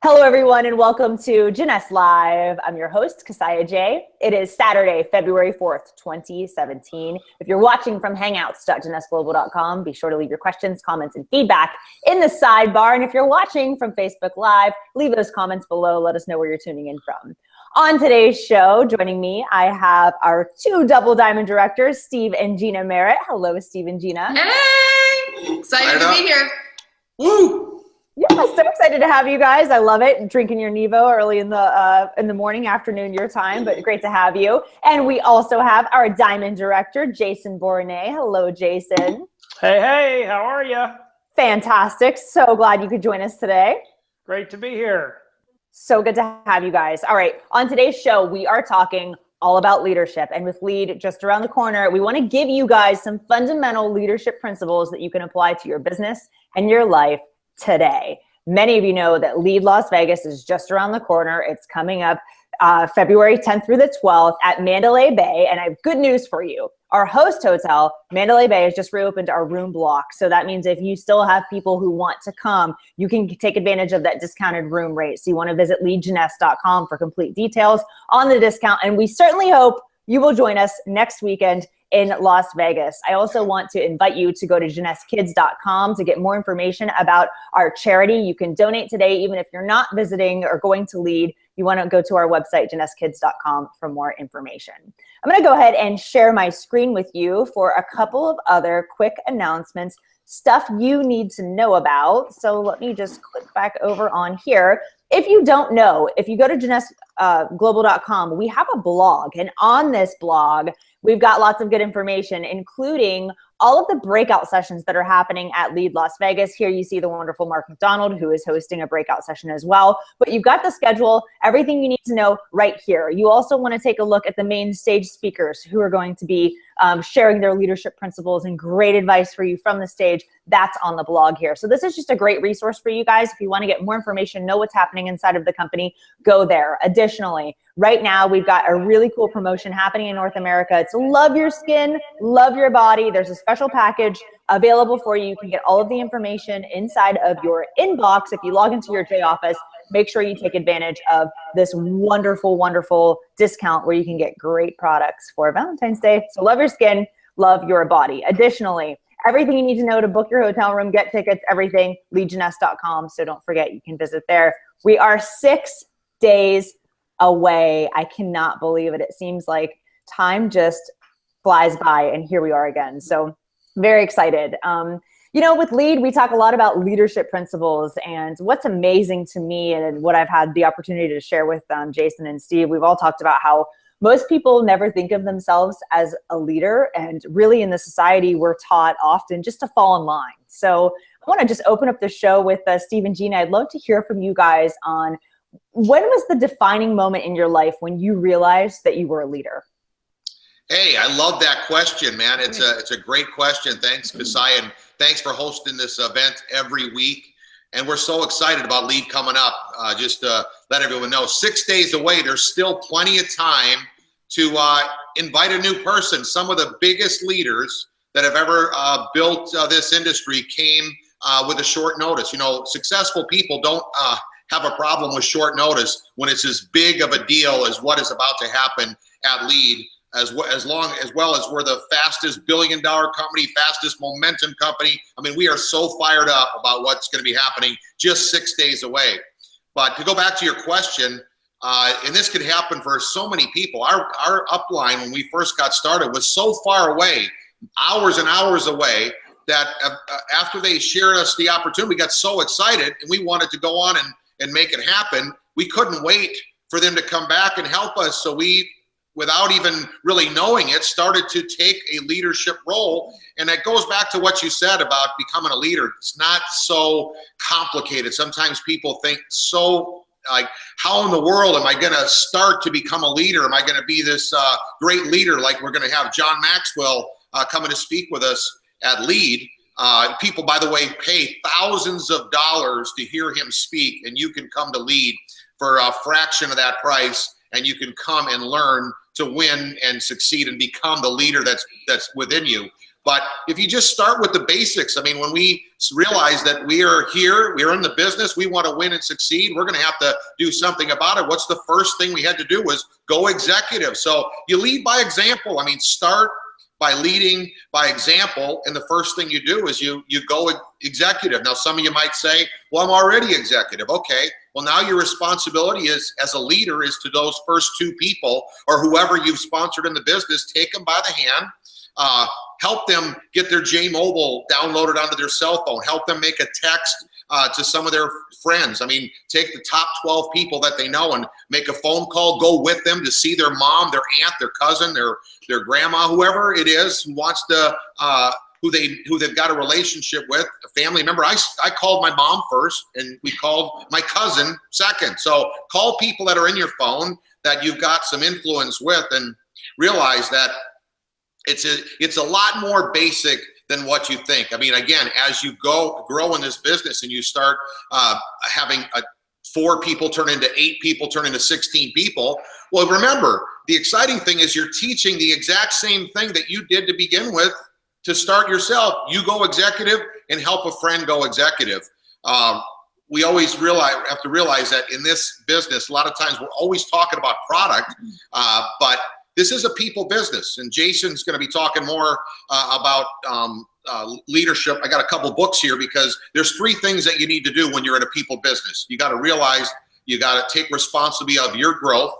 Hello, everyone, and welcome to Jeunesse Live. I'm your host, Kasaya J. It is Saturday, February 4th, 2017. If you're watching from hangouts.jeunesseglobal.com, be sure to leave your questions, comments, and feedback in the sidebar. And if you're watching from Facebook Live, leave those comments below. Let us know where you're tuning in from. On today's show, joining me, I have our two Double Diamond directors, Steve and Gina Merritt. Hello, Steve and Gina. Hey! Excited to be here. Woo! Yeah, so excited to have you guys. I love it. Drinking your Nevo early in the morning, afternoon, your time, but great to have you. And we also have our Diamond Director, Jason Bournet. Hello, Jason. Hey, how are you? Fantastic. So glad you could join us today. Great to be here. So good to have you guys. All right, on today's show, we are talking all about leadership. And with Lead just around the corner, we want to give you guys some fundamental leadership principles that you can apply to your business and your life today. Many of you know that Lead Las Vegas is just around the corner. It's coming up February 10th through the 12th at Mandalay Bay. And I have good news for you. Our host hotel, Mandalay Bay, has just reopened our room block. So that means if you still have people who want to come, you can take advantage of that discounted room rate. So you want to visit leadjeunesse.com for complete details on the discount. And we certainly hope you will join us next weekend in Las Vegas. I also want to invite you to go to JeunesseKids.com to get more information about our charity. You can donate today, even if you're not visiting or going to Lead. You want to go to our website, JeunesseKids.com, for more information. I'm going to go ahead and share my screen with you for a couple of other quick announcements, stuff you need to know about. So let me just click back over on here. If you don't know, if you go to JeunesseGlobal.com, we have a blog. And on this blog, we've got lots of good information, including all of the breakout sessions that are happening at Lead Las Vegas. Here you see the wonderful Mark McDonald, who is hosting a breakout session as well. But you've got the schedule, everything you need to know right here. You also want to take a look at the main stage speakers who are going to be sharing their leadership principles and great advice for you from the stage. That's on the blog here. So this is just a great resource for you guys. If you want to get more information, know what's happening inside of the company, go there. Additionally, right now we've got a really cool promotion happening in North America. It's Love Your Skin, Love Your Body. There's a special package available for you. You can get all of the information inside of your inbox. If you log into your J office, make sure you take advantage of this wonderful, wonderful discount where you can get great products for Valentine's Day. So love your skin, love your body. Additionally, everything you need to know to book your hotel room, get tickets, everything, leadjeunesse.com. So don't forget, you can visit there. We are 6 days away. I cannot believe it. It seems like time just flies by, and here we are again. So very excited. You know, with Lead, we talk a lot about leadership principles, and what's amazing to me and what I've had the opportunity to share with Jason and Steve, we've all talked about how most people never think of themselves as a leader, and really in the society, we're taught often just to fall in line. So I want to just open up the show with Steve and Gina. I'd love to hear from you guys on when was the defining moment in your life when you realized that you were a leader? Hey, I love that question, man. It's a great question. Thanks, Kasai, and thanks for hosting this event every week. And we're so excited about Lead coming up. Just to let everyone know, 6 days away, there's still plenty of time to invite a new person. Some of the biggest leaders that have ever built this industry came with a short notice. You know, successful people don't have a problem with short notice when it's as big of a deal as what is about to happen at Lead. As well as we're the fastest billion-dollar company, fastest momentum company. I mean, we are so fired up about what's going to be happening just 6 days away. But to go back to your question, and this could happen for so many people. Our upline, when we first got started, was so far away, hours and hours away, that after they shared us the opportunity, we got so excited and we wanted to go on and make it happen. We couldn't wait for them to come back and help us. So we, without even really knowing it, started to take a leadership role. And that goes back to what you said about becoming a leader. It's not so complicated. Sometimes people think so like, how in the world am I going to start to become a leader? Am I going to be this great leader like we're going to have John Maxwell coming to speak with us at Lead? People, by the way, pay thousands of dollars to hear him speak, and you can come to Lead for a fraction of that price, and you can come and learn to win and succeed and become the leader that's within you. But if you just start with the basics, I mean, when we realize that we are here, we're in the business, we want to win and succeed, we're going to have to do something about it. What's the first thing we had to do was go executive. So you lead by example. I mean, start by leading by example, and the first thing you do is you go executive. Now, some of you might say, well, I'm already executive. Okay, well, now your responsibility is, as a leader, is to those first two people or whoever you've sponsored in the business, take them by the hand, help them get their J-Mobile downloaded onto their cell phone, help them make a text to some of their friends. I mean, take the top 12 people that they know and make a phone call, go with them to see their mom, their aunt, their cousin, their grandma, whoever it is who wants to, who they've got a relationship with, a family member. I called my mom first, and we called my cousin second. So call people that are in your phone that you've got some influence with, and realize that it's a lot more basic than what you think. I mean, again, as you grow in this business and you start having 4 people turn into 8 people, turn into 16 people, well, remember, the exciting thing is you're teaching the exact same thing that you did to begin with to start yourself. You go executive and help a friend go executive. We always have to realize that in this business, a lot of times we're always talking about product, but this is a people business, and Jason's going to be talking more about leadership. I got a couple books here because there's 3 things that you need to do when you're in a people business. You got to realize you got to take responsibility of your growth,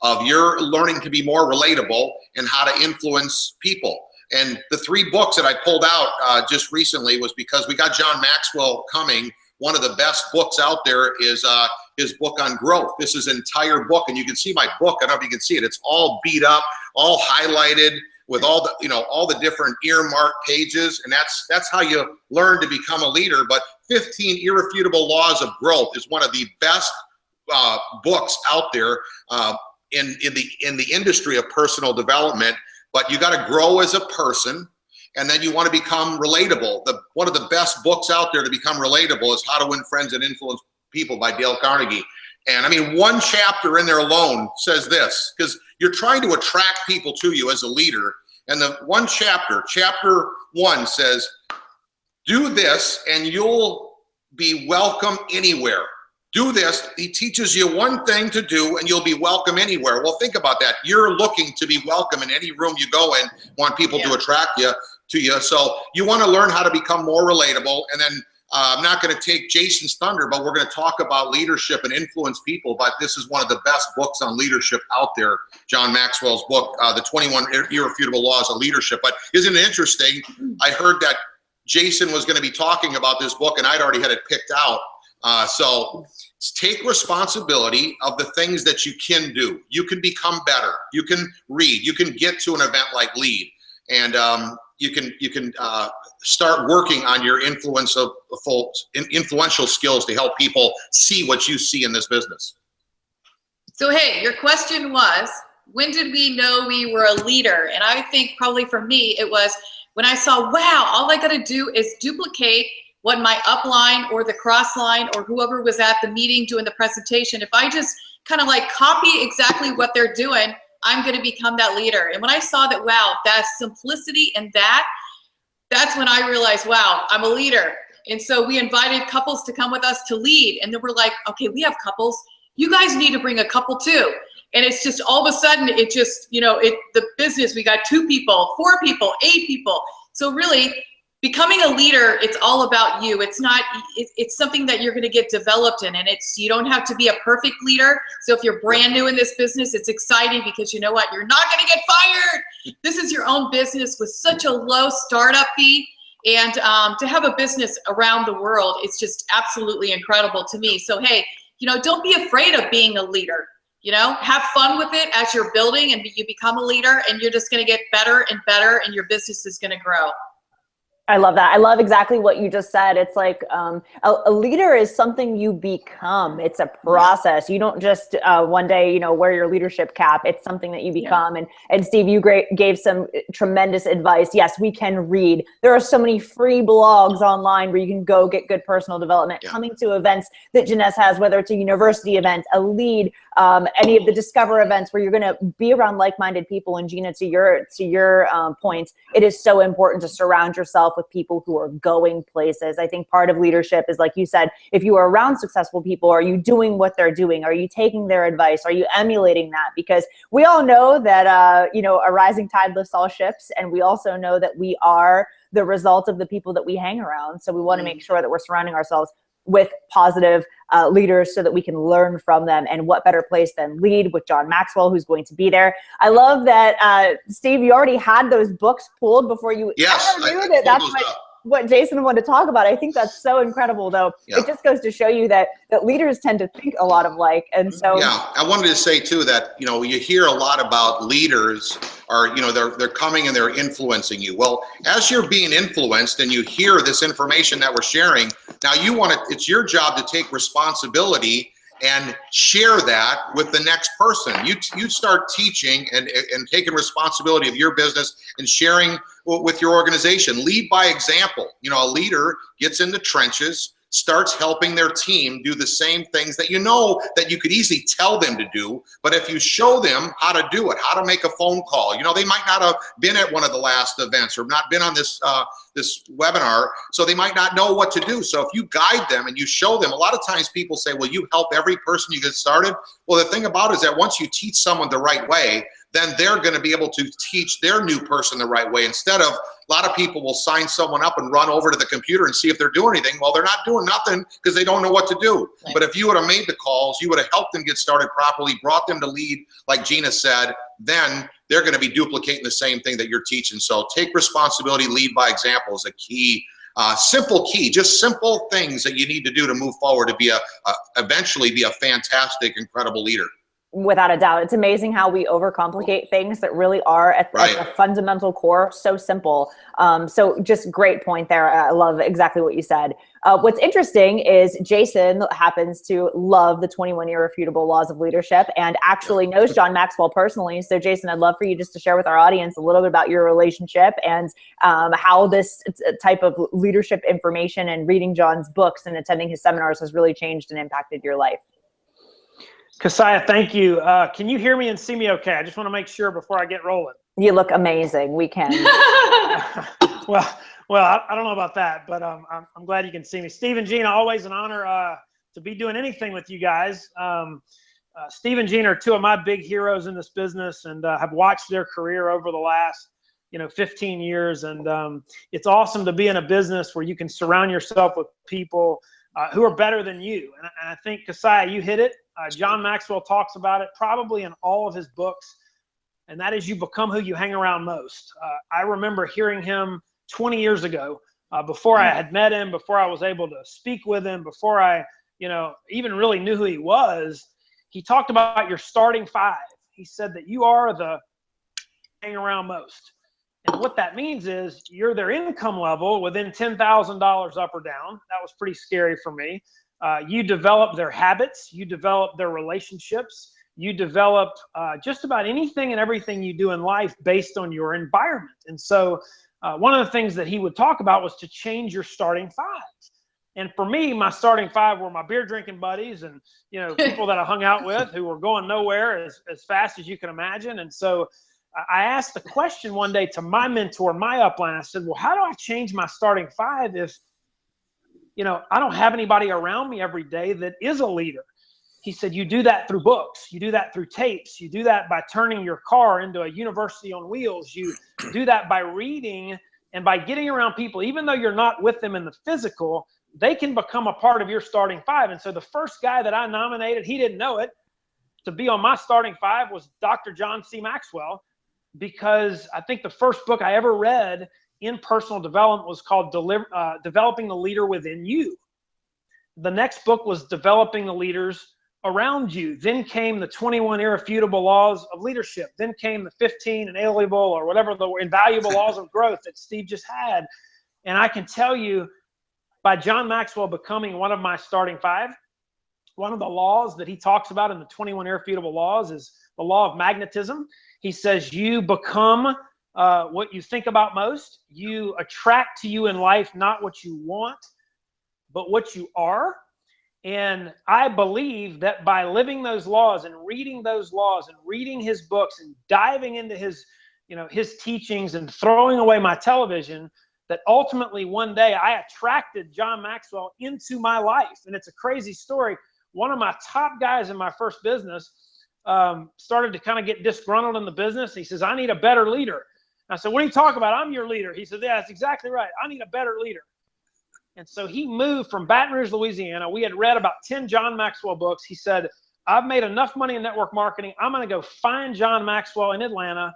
of your learning to be more relatable, and how to influence people. And the 3 books that I pulled out just recently was because we got John Maxwell coming. One of the best books out there is his book on growth. This is an entire book, and you can see my book. I don't know if you can see it. It's all beat up, all highlighted with all the, all the different earmarked pages, and that's how you learn to become a leader. But 15 Irrefutable Laws of Growth is one of the best books out there in the industry of personal development. But you got to grow as a person, and then you want to become relatable. One of the best books out there to become relatable is How to Win Friends and Influence People by Dale Carnegie. And I mean, one chapter in there alone says this, because you're trying to attract people to you as a leader. And the one chapter 1 says, do this and you'll be welcome anywhere. Do this. He teaches you one thing to do and you'll be welcome anywhere. Well, think about that. You're looking to be welcome in any room you go in, want people to attract you to you. So you want to learn how to become more relatable. And then I'm not going to take Jason's thunder, but we're going to talk about leadership and influence people. But this is one of the best books on leadership out there, John Maxwell's book, The 21 Irrefutable Laws of Leadership. But isn't it interesting? I heard that Jason was going to be talking about this book, and I'd already had it picked out. So take responsibility of the things that you can do. You can become better. You can read. You can get to an event like LEAD. And you can start working on your influential skills to help people see what you see in this business. So, hey, your question was, when did we know we were a leader? And I think probably for me, it was when I saw, wow, all I got to do is duplicate what my upline or the cross line or whoever was at the meeting doing the presentation. If I just kind of like copy exactly what they're doing, I'm going to become that leader. And when I saw that, wow, that simplicity and that's when I realized, wow, I'm a leader. And so we invited couples to come with us to lead. And then we're like, okay, we have couples. You guys need to bring a couple too. And it's just all of a sudden, it just, the business, we got 2 people, 4 people, 8 people. So really, becoming a leader, it's all about you. It's not, it's something that you're going to get developed in, and you don't have to be a perfect leader. So if you're brand new in this business, it's exciting because you know what? You're not going to get fired. This is your own business with such a low startup fee. And to have a business around the world, it's just absolutely incredible to me. So, hey, don't be afraid of being a leader. Have fun with it as you're building, and you become a leader, and you're just going to get better and better, and your business is going to grow. I love that. I love exactly what you just said. It's like a leader is something you become. It's a process. You don't just one day, you know, wear your leadership cap. It's something that you become. And Steve, you gave some tremendous advice. Yes, we can read. There are so many free blogs online where you can go get good personal development. Coming to events that Jeunesse has, whether it's a university event, a lead, any of the Discover events where you're going to be around like-minded people. And Gina, to your point, it is so important to surround yourself with people who are going places. I think part of leadership is, like you said, if you are around successful people, are you doing what they're doing? Are you taking their advice? Are you emulating that? Because we all know that, you know, a rising tide lifts all ships. And we also know that we are the result of the people that we hang around. So we want to make sure that we're surrounding ourselves with positive leaders so that we can learn from them. And what better place than Lead with John Maxwell, who's going to be there. I love that, Steve, you already had those books pulled before you ever knew that that's what Jason wanted to talk about. I think that's so incredible, though. It just goes to show you that leaders tend to think a lot of like. And so I wanted to say too that, you know, you hear a lot about leaders are, you know, they're coming and they're influencing you. Well, as you're being influenced and you hear this information that we're sharing, now it's your job to take responsibility and share that with the next person. You start teaching and taking responsibility of your business and sharing with your organization. Lead by example. You know, a leader gets in the trenches, starts helping their team do the same things that you know that you could easily tell them to do, but if you show them how to do it, how to make a phone call, you know, they might not have been at one of the last events or not been on this this webinar, so they might not know what to do. So if you guide them and you show them, a lot of times people say, well, you help every person you get started. Well, the thing about it is that once you teach someone the right way, then they're going to be able to teach their new person the right way. Instead of, a lot of people will sign someone up and run over to the computer and see if they're doing anything. Well, they're not doing nothing because they don't know what to do. Right. But if you would have made the calls, you would have helped them get started properly, brought them to lead, like Gina said, then they're going to be duplicating the same thing that you're teaching. So take responsibility, lead by example is a key, simple key, just simple things that you need to do to move forward to be eventually be a fantastic, incredible leader. Without a doubt. It's amazing how we overcomplicate things that really are at the fundamental core so simple. So just great point there. I love exactly what you said. What's interesting is Jason happens to love the 21 irrefutable laws of leadership and actually knows John Maxwell personally. So Jason, I'd love for you just to share with our audience a little bit about your relationship and how this type of leadership information and reading John's books and attending his seminars has really changed and impacted your life. Kasaya, thank you. Can you hear me and see me okay? I just want to make sure before I get rolling. You look amazing. We can. well, I don't know about that, but I'm glad you can see me. Steve and Gina, always an honor to be doing anything with you guys. Steve and Gina are two of my big heroes in this business, and have watched their career over the last 15 years. And it's awesome to be in a business where you can surround yourself with people who are better than you. And I think, Kasaya, you hit it. John Maxwell talks about it probably in all of his books, and that is you become who you hang around most. I remember hearing him 20 years ago, before I had met him, before I was able to speak with him, before I even really knew who he was. He talked about your starting five. He said that you are the hang around most. And what that means is you're their income level within $10,000 up or down. That was pretty scary for me. You develop their habits, you develop their relationships, you develop just about anything and everything you do in life based on your environment. And so one of the things that he would talk about was to change your starting fives. And for me, my starting five were my beer drinking buddies and people that I hung out with who were going nowhere as fast as you can imagine. And so I asked the question one day to my mentor, my upline. I said, well, how do I change my starting five if I don't have anybody around me every day that is a leader? He said, you do that through books. You do that through tapes. You do that by turning your car into a university on wheels. You do that by reading and by getting around people. Even though you're not with them in the physical, they can become a part of your starting five. And so the first guy that I nominated, he didn't know it, to be on my starting five was Dr. John C. Maxwell, because I think the first book I ever read in personal development was called Developing the Leader Within You. The next book was Developing the Leaders Around You. Then came the 21 Irrefutable Laws of Leadership. Then came the 15 Inalienable or whatever the invaluable laws of growth that Steve just had. And I can tell you, by John Maxwell becoming one of my starting 5, one of the laws that he talks about in the 21 Irrefutable Laws is the law of magnetism. He says you become what you think about most. You attract to you in life not what you want, but what you are. And I believe that by living those laws and reading those laws and reading his books and diving into his, his teachings and throwing away my television, that ultimately one day I attracted John Maxwell into my life. And it's a crazy story. One of my top guys in my first business started to kind of get disgruntled in the business. He says, I need a better leader. I said, what are you talking about? I'm your leader. He said, yeah, that's exactly right. I need a better leader. And so he moved from Baton Rouge, Louisiana. We had read about 10 John Maxwell books. He said, I've made enough money in network marketing. I'm going to go find John Maxwell in Atlanta,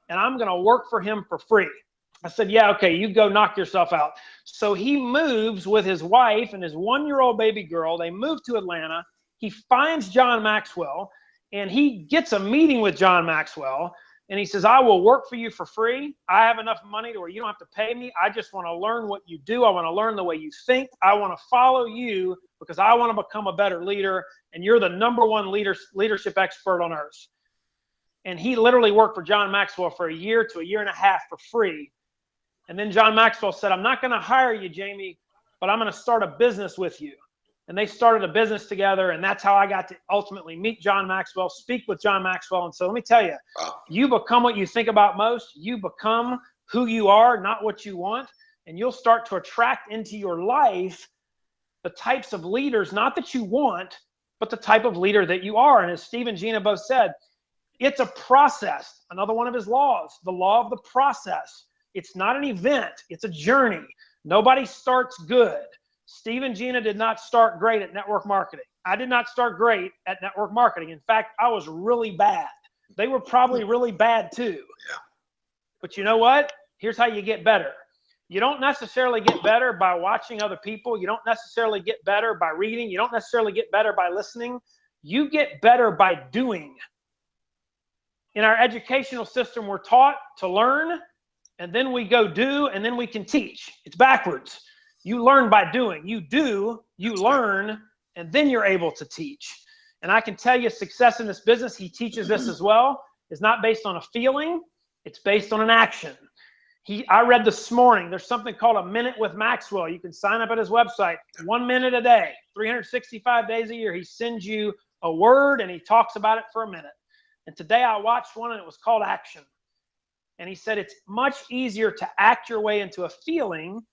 and I'm going to work for him for free. I said, yeah, okay, you go knock yourself out. So he moves with his wife and his 1-year-old baby girl. They move to Atlanta. He finds John Maxwell, and he gets a meeting with John Maxwell. And he says, I will work for you for free. I have enough money to where you don't have to pay me. I just want to learn what you do. I want to learn the way you think. I want to follow you because I want to become a better leader. And you're the #1 leadership expert on earth. And he literally worked for John Maxwell for 1 year to 1.5 years for free. And then John Maxwell said, I'm not going to hire you, Jamie, but I'm going to start a business with you. And they started a business together, and that's how I got to ultimately meet John Maxwell, speak with John Maxwell. And so let me tell you, you become what you think about most. You become who you are, not what you want. And you'll start to attract into your life the types of leaders, not that you want, but the type of leader that you are. And as Steve and Gina both said, it's a process. Another one of his laws, the law of the process. It's not an event. It's a journey. Nobody starts good. Steve and Gina did not start great at network marketing. I did not start great at network marketing. In fact, I was really bad. They were probably really bad too. Yeah. But you know what? Here's how you get better. You don't necessarily get better by watching other people. You don't necessarily get better by reading. You don't necessarily get better by listening. You get better by doing. In our educational system, we're taught to learn, and then we go do, and then we can teach. It's backwards. You learn by doing. You do, you learn, and then you're able to teach. And I can tell you success in this business, he teaches this as well, is not based on a feeling. It's based on an action. I read this morning, there's something called a minute with Maxwell. You can sign up at his website, 1 minute a day, 365 days a year. He sends you a word and he talks about it for a minute. And today I watched one and it was called action. And he said, it's much easier to act your way into a feeling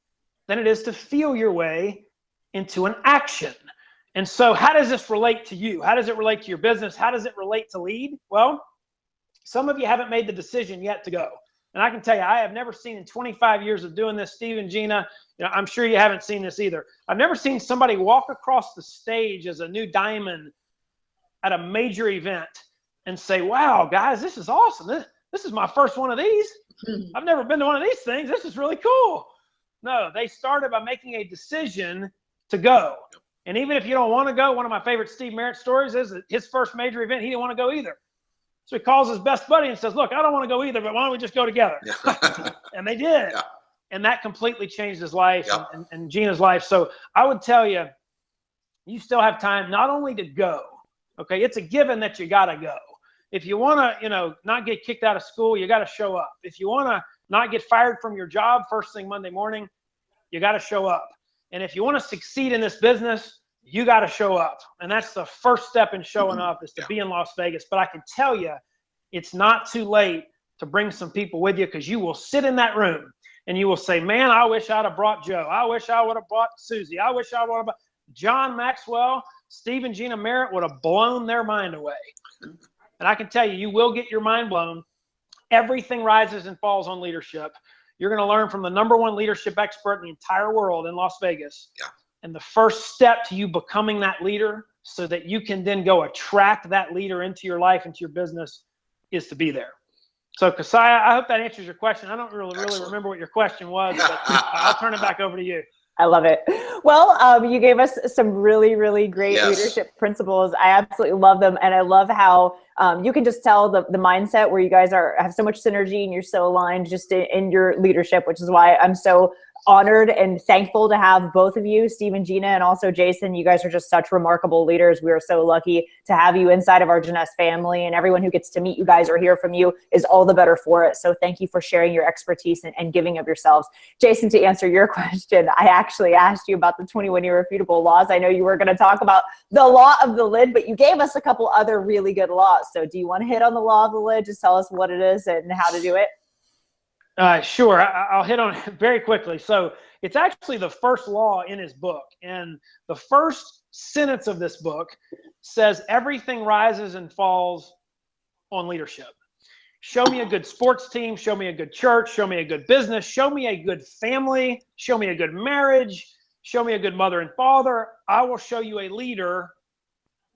than it is to feel your way into an action. And so how does this relate to you? How does it relate to your business? How does it relate to lead? Well, some of you haven't made the decision yet to go. And I can tell you, I have never seen in 25 years of doing this, Steve and Gina, I'm sure you haven't seen this either. I've never seen somebody walk across the stage as a new diamond at a major event and say, wow, guys, this is awesome. This is my first one of these. I've never been to one of these things. This is really cool. No, they started by making a decision to go. And even if you don't want to go, one of my favorite Steve Merritt stories is that his first major event, he didn't want to go either. So he calls his best buddy and says, look, I don't want to go either, but why don't we just go together? And they did. Yeah. And that completely changed his life and Gina's life. So I would tell you, you still have time not only to go, okay? It's a given that you got to go. If you want to, not get kicked out of school, you got to show up. If you want to not get fired from your job first thing Monday morning, you got to show up. And if you want to succeed in this business, you got to show up. And that's the first step in showing up, is to be in Las Vegas. But I can tell you, it's not too late to bring some people with you, because you will sit in that room and you will say, man, I wish I'd have brought Joe. I wish I would have brought Susie. I wish I would have brought John Maxwell. Steve and Gina Merritt would have blown their mind away. And I can tell you, you will get your mind blown. Everything rises and falls on leadership. You're going to learn from the #1 leadership expert in the entire world in Las Vegas. Yeah. And the first step to you becoming that leader, so that you can then go attract that leader into your life, into your business, is to be there. So, Keziah, I hope that answers your question. I don't really remember what your question was, but I'll turn it back over to you. I love it. Well, you gave us some really, really great leadership principles. I absolutely love them. And I love how you can just tell the mindset where you guys have so much synergy and you're so aligned just in your leadership, which is why I'm so honored and thankful to have both of you, Steve and Gina, and also Jason. You guys are just such remarkable leaders. We are so lucky to have you inside of our Jeunesse family, and everyone who gets to meet you guys or hear from you is all the better for it. So thank you for sharing your expertise and giving of yourselves. Jason, to answer your question, I actually asked you about the 21 irrefutable laws. I know you were going to talk about the law of the lid, but you gave us a couple other really good laws. So do you want to hit on the law of the lid? Just tell us what it is and how to do it. Sure. I'll hit on it very quickly. So it's actually the first law in his book. And the first sentence of this book says, everything rises and falls on leadership. Show me a good sports team. Show me a good church. Show me a good business. Show me a good family. Show me a good marriage. Show me a good mother and father. I will show you a leader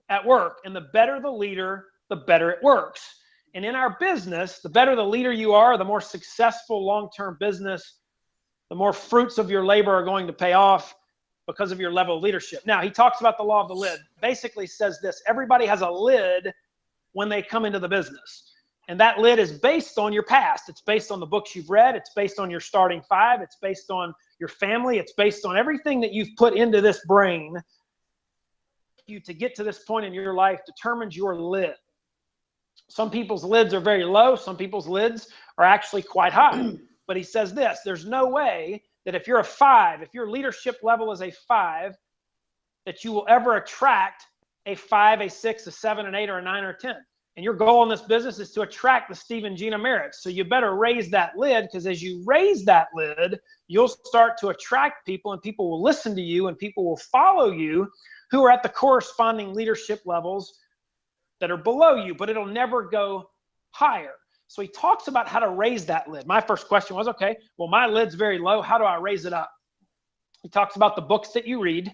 at work. And the better the leader, the better it works. And in our business, the better the leader you are, the more successful long-term business, the more fruits of your labor are going to pay off because of your level of leadership. Now, he talks about the law of the lid. Basically says this: everybody has a lid when they come into the business. And that lid is based on your past. It's based on the books you've read. It's based on your starting five. It's based on your family. It's based on everything that you've put into this brain. You to get to this point in your life determines your lid. Some people's lids are very low. Some people's lids are actually quite high. But he says this: there's no way that if you're a 5, if your leadership level is a 5, that you will ever attract a 5, a 6, a 7, an 8, or a 9, or a 10. And your goal in this business is to attract the Steve and Gina Merritts. So you better raise that lid, because as you raise that lid, you'll start to attract people, and people will listen to you, and people will follow you who are at the corresponding leadership levels that are below you, but it'll never go higher. So he talks about how to raise that lid. My first question was, okay, well, my lid's very low. How do I raise it up? He talks about the books that you read.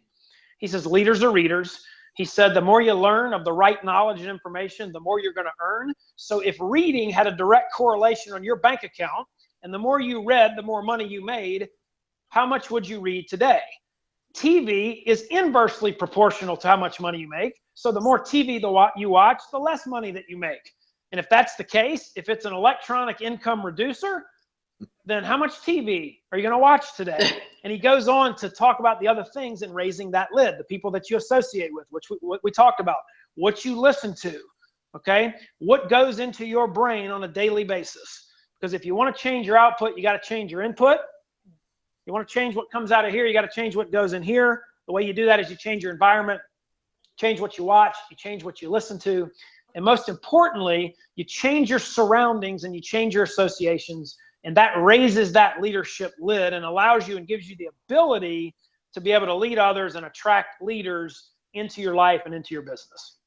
He says leaders are readers. He said the more you learn of the right knowledge and information, the more you're going to earn. So if reading had a direct correlation on your bank account, and the more you read, the more money you made, how much would you read today? TV is inversely proportional to how much money you make. So the more TV you watch, the less money that you make. And if that's the case, if it's an electronic income reducer, then how much TV are you going to watch today? And he goes on to talk about the other things in raising that lid, the people that you associate with, which we talked about, what you listen to, okay? What goes into your brain on a daily basis? Because if you want to change your output, you got to change your input. You want to change what comes out of here, you got to change what goes in here. The way you do that is you change your environment, change what you watch, you change what you listen to, and most importantly, you change your surroundings and you change your associations, and that raises that leadership lid and allows you and gives you the ability to be able to lead others and attract leaders into your life and into your business.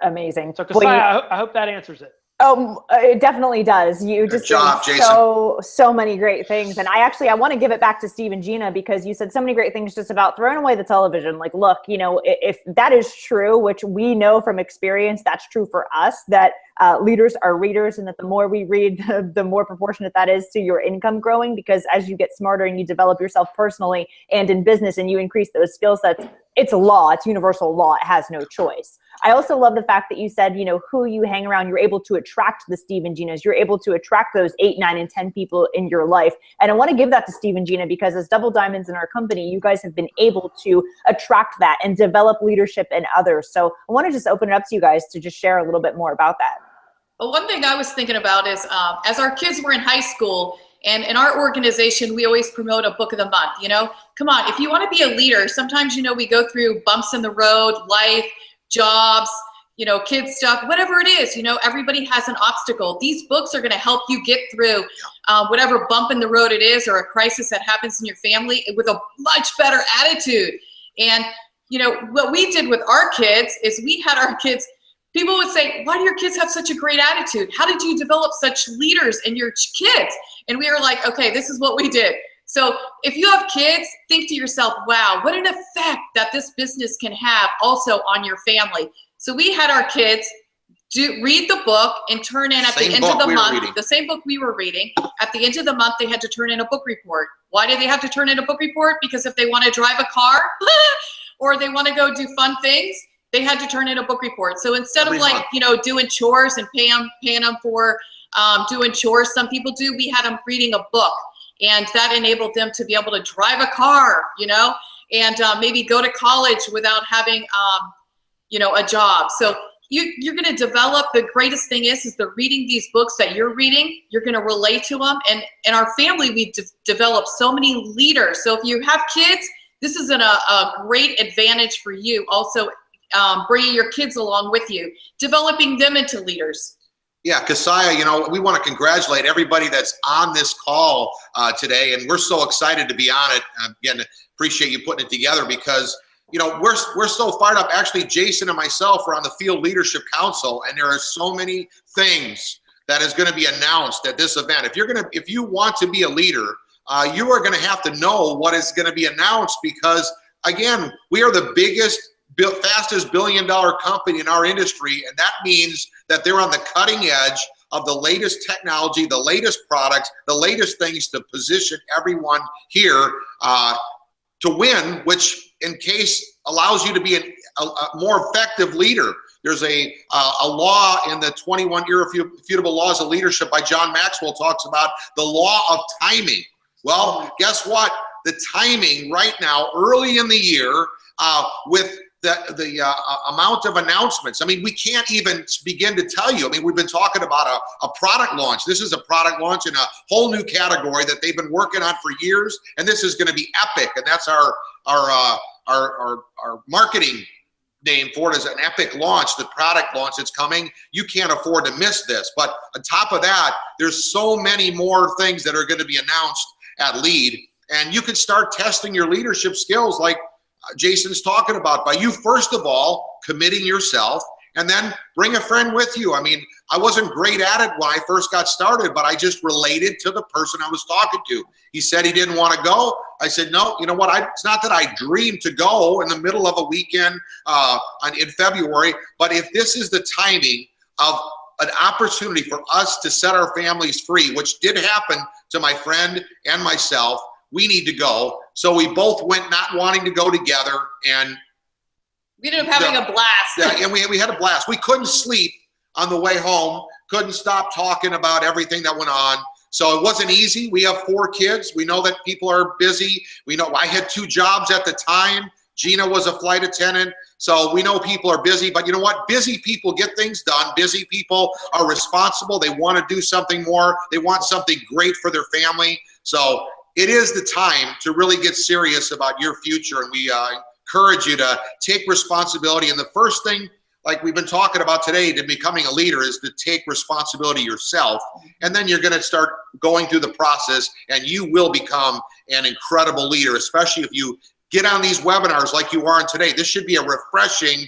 Amazing. So, Kasai, I hope that answers it. It definitely does. You just said so many great things. And I want to give it back to Steve and Gina, because you said so many great things just about throwing away the television. Like, look, you know, if that is true, which we know from experience, that's true for us, that leaders are readers, and that the more we read, the more proportionate that is to your income growing, because as you get smarter and you develop yourself personally and in business and you increase those skill sets, it's a law. It's universal law. It has no choice. I also love the fact that you said, you know, who you hang around, you're able to attract the Steve and Ginas. You're able to attract those 8, 9, and 10 people in your life. And I want to give that to Steve and Gina, because as double diamonds in our company, you guys have been able to attract that and develop leadership in others. So I want to just open it up to you guys to just share a little bit more about that. Well, one thing I was thinking about is as our kids were in high school, and in our organization, we always promote a book of the month. You know, come on, if you want to be a leader, sometimes, you know, we go through bumps in the road, life, jobs, you know, kids stuff, whatever it is, you know, everybody has an obstacle. These books are going to help you get through whatever bump in the road it is, or a crisis that happens in your family, with a much better attitude. And, you know, what we did with our kids is we had our kids, people would say, why do your kids have such a great attitude? How did you develop such leaders in your kids? And we were like, okay, this is what we did. So if you have kids, think to yourself, wow, what an effect that this business can have also on your family. So we had our kids read the book and turn in at the end of the month, the same book we were reading. At the end of the month, they had to turn in a book report. Why did they have to turn in a book report? Because if they want to drive a car or they want to go do fun things, they had to turn in a book report. So instead of like, you know, doing chores and paying them for doing chores, some people do, we had them reading a book. And that enabled them to be able to drive a car, you know, and maybe go to college without having, you know, a job. So you're going to develop, the greatest thing is they're reading these books that you're reading, you're going to relate to them. And in our family, we've developed so many leaders. So if you have kids, this is a great advantage for you. Also, bringing your kids along with you, developing them into leaders. Yeah, Keziah, you know, we want to congratulate everybody that's on this call today, and we're so excited to be on it. Again, appreciate you putting it together because, you know, we're so fired up. Actually, Jason and myself are on the Field Leadership Council, and there are so many things that is going to be announced at this event. If you want to be a leader, you are going to have to know what is going to be announced because, again, we are the biggest, fastest billion-dollar company in our industry, and that means that they're on the cutting edge of the latest technology, the latest products, the latest things to position everyone here to win, which in case allows you to be a more effective leader. There's a law in the 21 Irrefutable Laws of Leadership by John Maxwell talks about the law of timing. Well, guess what? The timing right now, early in the year, with the amount of announcements. I mean, we can't even begin to tell you. I mean, we've been talking about a product launch. This is a product launch in a whole new category that they've been working on for years, and this is going to be epic. And that's our marketing name for it is an epic launch, the product launch that's coming. You can't afford to miss this. But on top of that, there's so many more things that are going to be announced at LEAD, and you can start testing your leadership skills like Jason's talking about by you, first of all, committing yourself, and then bring a friend with you. I mean, I wasn't great at it when I first got started, but I just related to the person I was talking to. He said he didn't want to go. I said, no, you know what? It's not that I dreamed to go in the middle of a weekend in February, but if this is the timing of an opportunity for us to set our families free, which did happen to my friend and myself, we need to go. So we both went not wanting to go together, and we ended up having a blast. Yeah, and we had a blast. We couldn't sleep on the way home, couldn't stop talking about everything that went on. So it wasn't easy. We have 4 kids. We know that people are busy. We know I had 2 jobs at the time. Gina was a flight attendant. So we know people are busy, but you know what? Busy people get things done. Busy people are responsible. They want to do something more. They want something great for their family. So it is the time to really get serious about your future, and we encourage you to take responsibility. And the first thing, like we've been talking about today, to becoming a leader is to take responsibility yourself, and then you're going to start going through the process, and you will become an incredible leader, especially if you get on these webinars like you are on today. This should be a refreshing,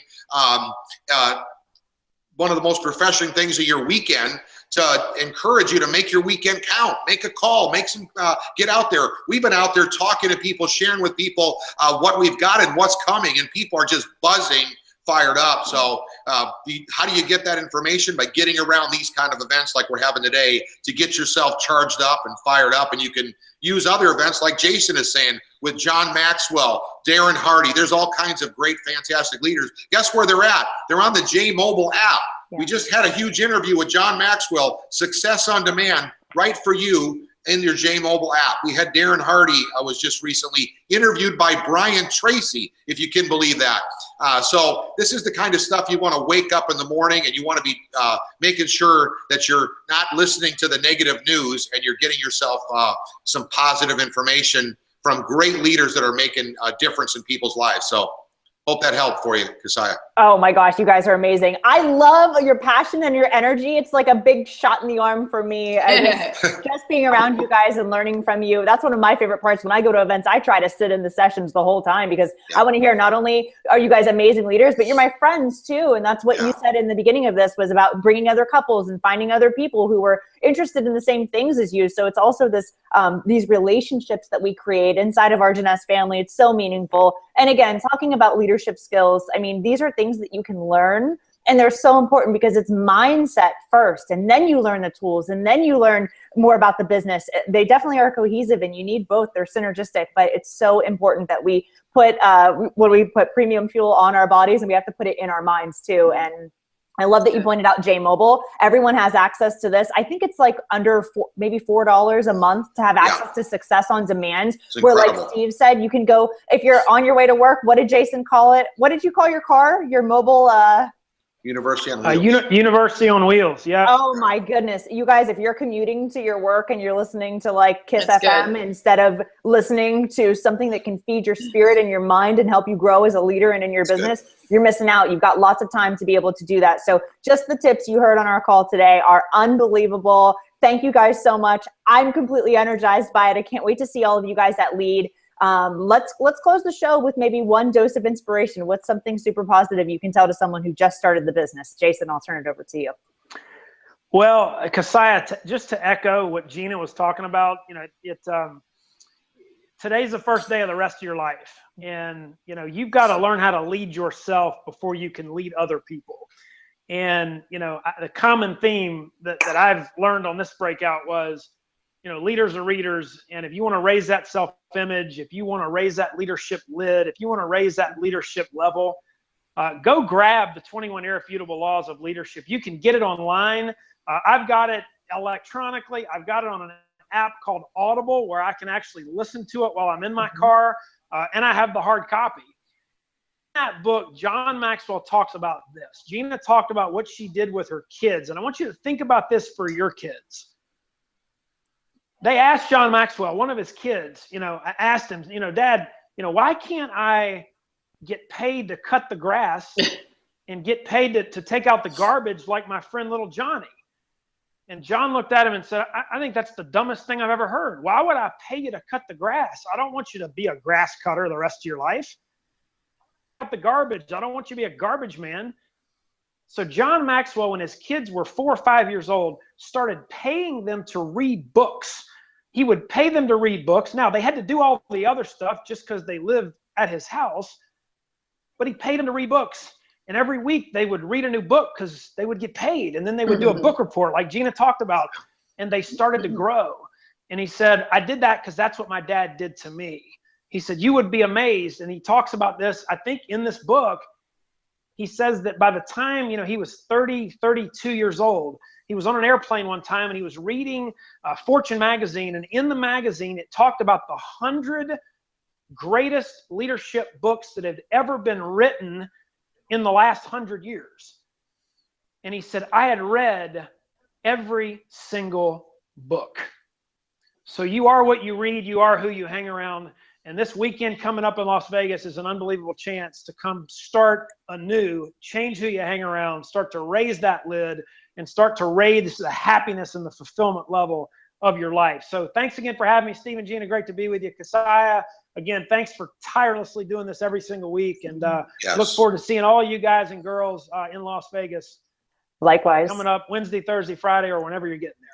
one of the most refreshing things of your weekend, to encourage you to make your weekend count. Make a call, make some, get out there. We've been out there talking to people, sharing with people what we've got and what's coming, and people are just buzzing, fired up. So how do you get that information? By getting around these kind of events like we're having today to get yourself charged up and fired up. And you can use other events like Jason is saying with John Maxwell, Darren Hardy. There's all kinds of great, fantastic leaders. Guess where they're at? They're on the J Mobile app. We just had a huge interview with John Maxwell, Success on Demand, right for you in your J Mobile app. We had Darren Hardy, was just recently interviewed by Brian Tracy, if you can believe that. So this is the kind of stuff you want to wake up in the morning, and you want to be making sure that you're not listening to the negative news, and you're getting yourself some positive information from great leaders that are making a difference in people's lives. So hope that helped for you, Keziah. Oh my gosh, you guys are amazing. I love your passion and your energy. It's like a big shot in the arm for me. Just being around you guys and learning from you. That's one of my favorite parts. When I go to events, I try to sit in the sessions the whole time because I want to hear not only are you guys amazing leaders, but you're my friends too. And that's what you said in the beginning of this was about bringing other couples and finding other people who were interested in the same things as you. So it's also this these relationships that we create inside of our Jeunesse family. It's so meaningful. And again, talking about leadership skills, I mean, these are things that you can learn, and they're so important because it's mindset first, and then you learn the tools, and then you learn more about the business. They definitely are cohesive, and you need both. They're synergistic, but it's so important that we put when we put premium fuel on our bodies, and we have to put it in our minds too. And I love that you pointed out J-Mobile. Everyone has access to this. I think it's like under maybe $4 a month to have access to Success on Demand. Where, like Steve said, you can go, if you're on your way to work, what did Jason call it? What did you call your car? Your mobile? University on Wheels. University on Wheels, yeah. Oh my goodness. You guys, if you're commuting to your work and you're listening to like Kiss FM instead of listening to something that can feed your spirit and your mind and help you grow as a leader and in your business, you're missing out. You've got lots of time to be able to do that. So just the tips you heard on our call today are unbelievable. Thank you guys so much. I'm completely energized by it. I can't wait to see all of you guys at Lead. Let's close the show with maybe one dose of inspiration. What's something super positive you can tell to someone who just started the business? Jason, I'll turn it over to you. Well, Keziah, just to echo what Gina was talking about, you know, today's the first day of the rest of your life. And, you know, you've got to learn how to lead yourself before you can lead other people. And, you know, the common theme that I've learned on this breakout was, you know, leaders are readers. And if you want to raise that self-image, if you want to raise that leadership lid, if you want to raise that leadership level, go grab the 21 Irrefutable Laws of Leadership. You can get it online. I've got it electronically. I've got it on an app called Audible where I can actually listen to it while I'm in my car. And I have the hard copy. In that book, John Maxwell talks about this. Gina talked about what she did with her kids. And I want you to think about this for your kids. They asked John Maxwell, one of his kids, you know, I asked him, you know, Dad, you know, why can't I get paid to cut the grass and get paid to take out the garbage like my friend little Johnny? And John looked at him and said, I think that's the dumbest thing I've ever heard. Why would I pay you to cut the grass? I don't want you to be a grass cutter the rest of your life. Cut the garbage. I don't want you to be a garbage man. So John Maxwell, when his kids were 4 or 5 years old, started paying them to read books. He would pay them to read books. Now, they had to do all the other stuff just because they lived at his house, but he paid them to read books. And every week they would read a new book because they would get paid. And then they would do a book report like Gina talked about. And they started to grow. And he said, I did that because that's what my dad did to me. He said, you would be amazed. And he talks about this, I think in this book, he says that by the time, you know, he was 30, 32 years old, he was on an airplane one time and he was reading Fortune magazine. And in the magazine, it talked about the 100 greatest leadership books that had ever been written in the last 100 years. And he said, I had read every single book. So you are what you read, you are who you hang around. And this weekend coming up in Las Vegas is an unbelievable chance to come start anew, change who you hang around, start to raise that lid, and start to raise the happiness and the fulfillment level of your life. So thanks again for having me, Steve and Gina. Great to be with you. Keziah, again, thanks for tirelessly doing this every single week. And look forward to seeing all you guys and girls in Las Vegas. Likewise. Coming up Wednesday, Thursday, Friday, or whenever you're getting there.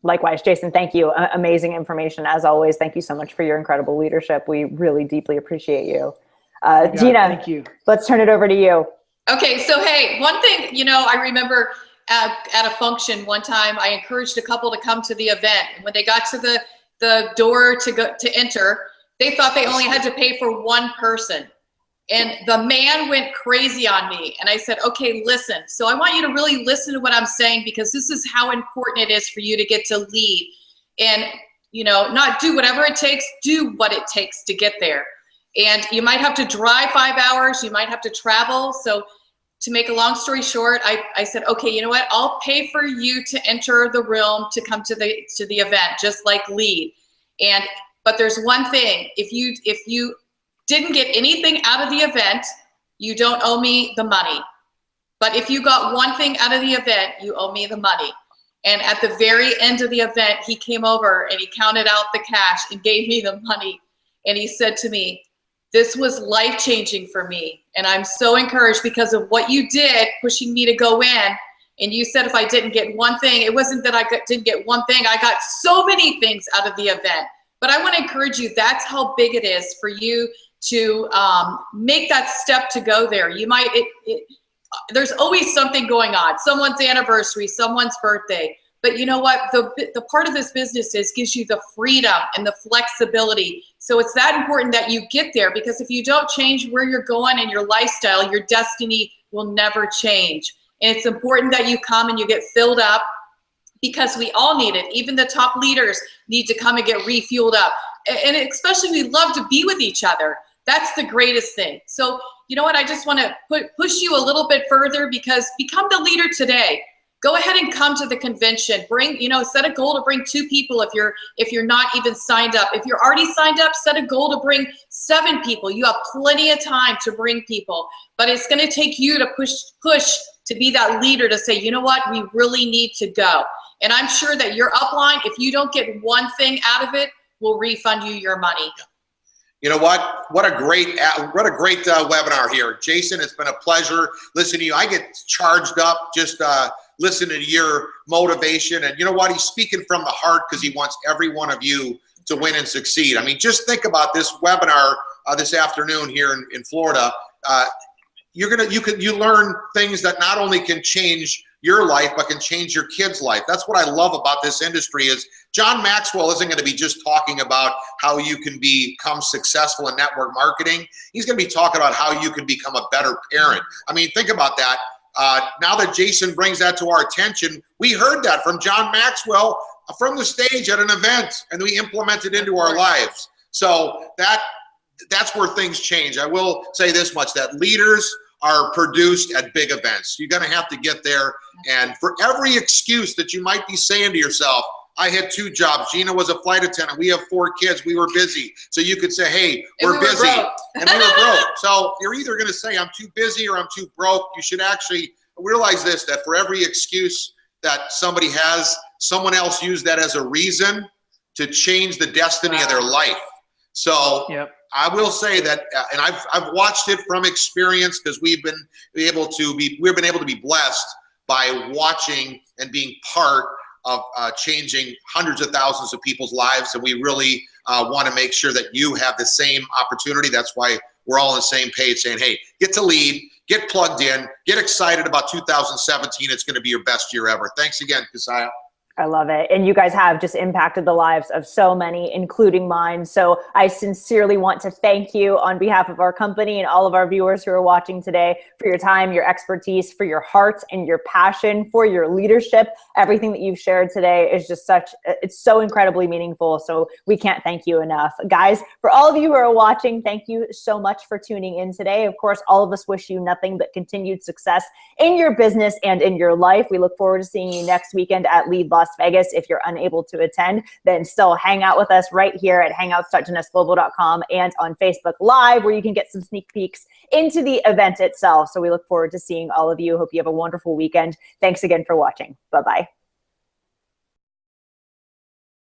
Likewise, Jason, thank you. Amazing information as always. Thank you so much for your incredible leadership. We really deeply appreciate you. Gina, thank you. Let's turn it over to you. Okay, so hey, one thing, you know, I remember at a function one time, I encouraged a couple to come to the event. And when they got to the door to enter, they thought they only had to pay for one person. And the man went crazy on me. And I said, okay, listen. So I want you to really listen to what I'm saying, because this is how important it is for you to get to lead. And, you know, not do whatever it takes, do what it takes to get there. And you might have to drive 5 hours. You might have to travel. So to make a long story short, I said, okay, you know what? I'll pay for you to enter the room to come to the event, just like lead. But there's one thing. If you didn't get anything out of the event, you don't owe me the money. But if you got one thing out of the event, you owe me the money. And at the very end of the event, he came over and he counted out the cash and gave me the money. And he said to me, this was life-changing for me. And I'm so encouraged because of what you did, pushing me to go in. And you said if I didn't get one thing, it wasn't that I didn't get one thing. I got so many things out of the event. But I want to encourage you, that's how big it is for you to make that step to go there. You might, there's always something going on, someone's anniversary, someone's birthday. But you know what? The part of this business gives you the freedom and the flexibility. So it's that important that you get there, because if you don't change where you're going and your lifestyle, your destiny will never change. And it's important that you come and you get filled up, because we all need it. Even the top leaders need to come and get refueled up. And especially we love to be with each other. That's the greatest thing. So you know what, I just want to push you a little bit further, because become the leader today. Go ahead and come to the convention. Bring, set a goal to bring 2 people if you're not even signed up. If you're already signed up, set a goal to bring 7 people. You have plenty of time to bring people, but it's going to take you to push to be that leader, to say, you know what, we really need to go. And I'm sure that your upline, if you don't get one thing out of it, will refund you your money. You know what? What a great webinar here, Jason. It's been a pleasure listening to you. I get charged up just listening to your motivation, and you know what? He's speaking from the heart, because he wants every one of you to win and succeed. I mean, just think about this webinar this afternoon here in Florida. You learn things that not only can change your life, but can change your kid's life. That's what I love about this industry. Is John Maxwell isn't going to be just talking about how you can become successful in network marketing. He's going to be talking about how you can become a better parent. I mean, think about that. Now that Jason brings that to our attention, we heard that from John Maxwell from the stage at an event, and we implement it into our lives. So that's where things change. I will say this much, that leaders are produced at big events. You're going to have to get there. And for every excuse that you might be saying to yourself, I had 2 jobs. Gina was a flight attendant. We have 4 kids. We were busy. So you could say, hey, we're busy. And we were broke. So you're either going to say, I'm too busy, or I'm too broke. You should actually realize this, that for every excuse that somebody has, someone else used that as a reason to change the destiny of their life. So I will say that, and I've watched it from experience, because we've been able to be blessed by watching and being part of changing hundreds of thousands of people's lives, and we really want to make sure that you have the same opportunity. That's why we're all on the same page, saying, hey, get to lead, get plugged in, get excited about 2017. It's going to be your best year ever. Thanks again, Keziah. I love it. And you guys have just impacted the lives of so many, including mine. So I sincerely want to thank you on behalf of our company and all of our viewers who are watching today for your time, your expertise, for your heart and your passion, for your leadership. Everything that you've shared today is just it's so incredibly meaningful. So we can't thank you enough. Guys, for all of you who are watching, thank you so much for tuning in today. Of course, all of us wish you nothing but continued success in your business and in your life. We look forward to seeing you next weekend at Lead Las Vegas. If you're unable to attend, then still hang out with us right here at hangouts.jeunesseglobal.com and on Facebook Live, where you can get some sneak peeks into the event itself. So we look forward to seeing all of you. Hope you have a wonderful weekend. Thanks again for watching. Bye-bye.